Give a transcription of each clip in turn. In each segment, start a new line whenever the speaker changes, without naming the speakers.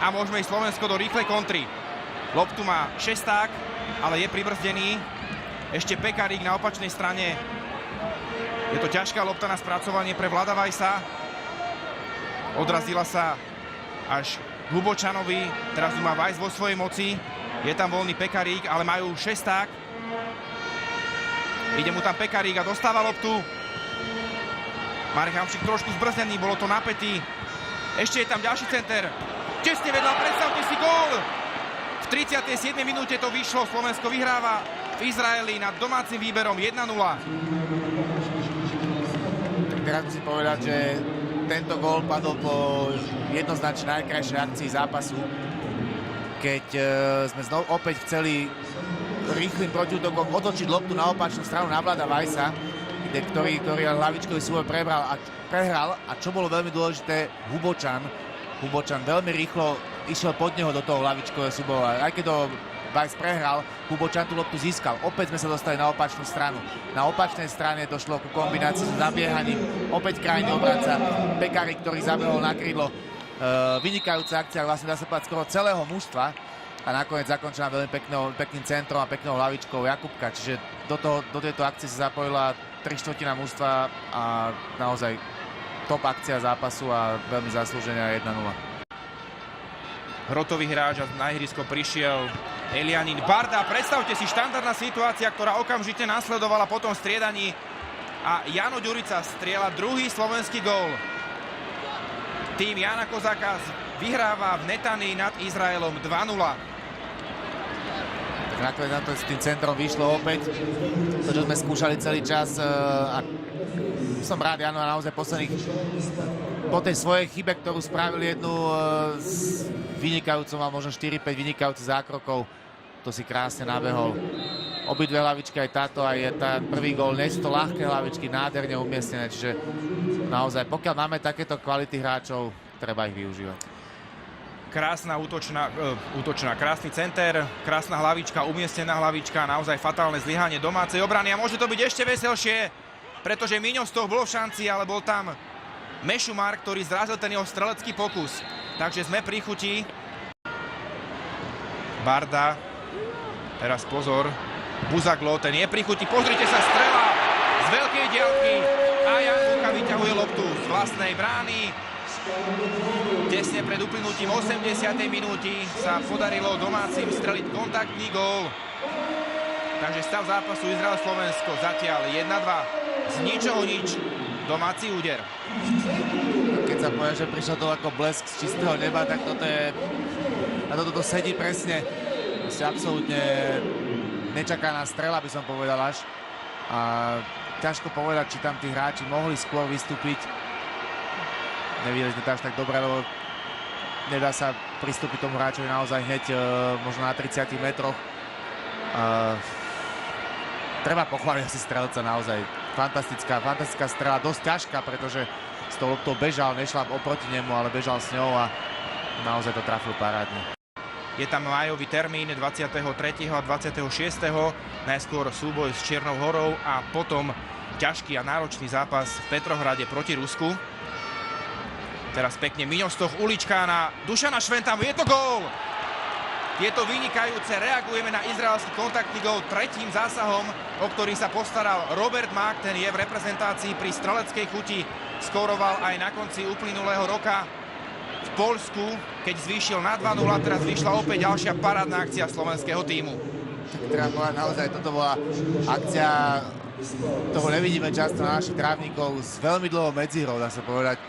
A môžeme ísť Slovensko do rýchlej kontry. Loptu má Šesták, ale je pribrzdený. Ešte Pekarík na opačnej strane. Je to ťažká lopta na spracovanie pre Vlada Vajsa. Odrazila sa až Hlubočanovi. Teraz ju má Vajs vo svojej moci. Je tam voľný Pekarík, ale majú Šesták. Ide mu tam Pekarík a dostáva loptu. Marek Hamšík trošku zbrzdený, bolo to napätý. Ešte je tam ďalší center. Tesne vedľa, predstavte si gól! V 37. minúte to vyšlo. Slovensko vyhráva v Izraeli nad domácim výberom 1-0.
Teraz musím povedať, že tento gól padol po jednoznačne najkrajšej akcii zápasu, keď sme opäť chceli rýchlym protiútokom otočiť loptu na opačnú stranu na Vlada Vajsa, ktorý hlavičkový súboj prehral a čo bolo veľmi dôležité, Hubočan veľmi rýchlo išiel pod neho do toho hlavičkového súboja. Aj keď to Vajs prehral, Hubočan tú loptu získal. Opäť sme sa dostali na opačnú stranu. Na opačnej strane došlo ku kombinácii s zabiehaním. Opäť krajný obranca Pekarík, ktorý zabehol na krídlo. Vynikajúca akcia, vlastne dá sa povedať skoro celého mužstva. A nakoniec zakončená veľmi pekným centrom a peknou hlavičkou Jakubka. Čiže do tejto akcie sa zapojila 3/4 mužstva a naozaj top akcia zápasu a veľmi zaslúženia 1-0.
Hrotový hráč a na ihrisko prišiel Elianin Barda. Predstavte si, štandardná situácia, ktorá okamžite nasledovala po tom striedaní. A Jano Ďurica strieľa druhý slovenský gól. Tým Jana Kozáka vyhráva v Netani nad Izraelom 2-0.
Nakoniec na to s tým centrom vyšlo opäť to, čo sme skúšali celý čas. A som rád, Jano, naozaj posledných po tej svojej chybe, ktorú spravili jednu s vynikajúcou, mal možno 4-5 vynikajúcich zákrokov, to si krásne nabehol. Obidve hlavičky, aj táto, aj tá prvý gól, nie sú to ľahké hlavičky, nádherne umiestnené, čiže naozaj, pokiaľ máme takéto kvality hráčov, treba ich využívať.
Krásna krásny center, krásna hlavička, umiestnená hlavička, naozaj fatálne zlyhanie domácej obrany a môže to byť ešte veselšie, pretože Miňo z toho bol v šanci, ale bol tam Mešumar, ktorý zrazil ten jeho strelecký pokus. Takže sme pri chuti. Barda, teraz pozor, Buzaglo, ten je pri chuti, pozrite sa, strela z veľkej diaľky a Jan Buka vyťahuje loptu z vlastnej brány. Tesne pred uplynutím 80. minúty sa podarilo domácim streliť kontaktný gól. Takže stav zápasu Izrael-Slovensko zatiaľ 1-2. Z ničoho nič. Domáci úder.
Keď sa povie, že prišiel to ako blesk z čistého neba, tak toto je... Na toto sedí presne. Absolútne nečakaná strela, by som povedal až. A ťažko povedať, či tam tí hráči mohli skôr vystúpiť. Nevideli sme to až tak dobre, lebo nedá sa pristúpiť tomu hráčovi naozaj hneď možno na 30 metroch. Treba pochváliť asi strelca, naozaj fantastická strela, dosť ťažká, pretože s tou loptou bežal, nešla oproti nemu, ale bežal s ňou a naozaj to trafil parádne.
Je tam májový termín 23. a 26. Najskôr súboj s Čiernou Horou a potom ťažký a náročný zápas v Petrohrade proti Rusku. Teraz pekne Miňostoch, ulička na Dušana Šventamu, je to gól! Je to vynikajúce, reagujeme na izraelský kontaktný gól tretím zásahom, o ktorý sa postaral Robert Mák, ten je v reprezentácii pri streleckej chuti, skóroval aj na konci uplynulého roka v Poľsku, keď zvýšil na 2-0, teraz vyšla opäť ďalšia parádna akcia slovenského tímu.
Treba povedať, naozaj toto bola akcia, toho nevidíme často na našich trávnikov, s veľmi dlhou medzihrou, dá sa povedať.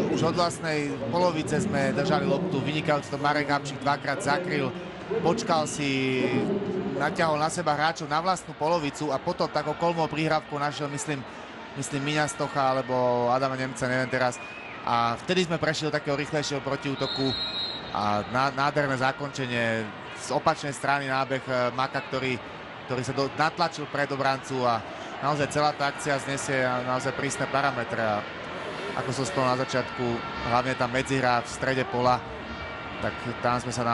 Už od vlastnej polovice sme držali loptu, vynikajúci to Marek Hamšík dvakrát zakryl, počkal si, natiahol na seba hráčov na vlastnú polovicu a potom takou kolmou prihrávkou našiel, myslím Miňa Stocha alebo Adama Nemca, neviem teraz. A vtedy sme prešli do takého rýchlejšieho protiútoku a nádherné zakončenie z opačnej strany nábeh Maka, ktorý sa natlačil pred obrancu a naozaj celá tá akcia znesie naozaj prísne parametre. Ako som spomínal na začiatku, hlavne tá medzihra v strede pola, tak tam sme sa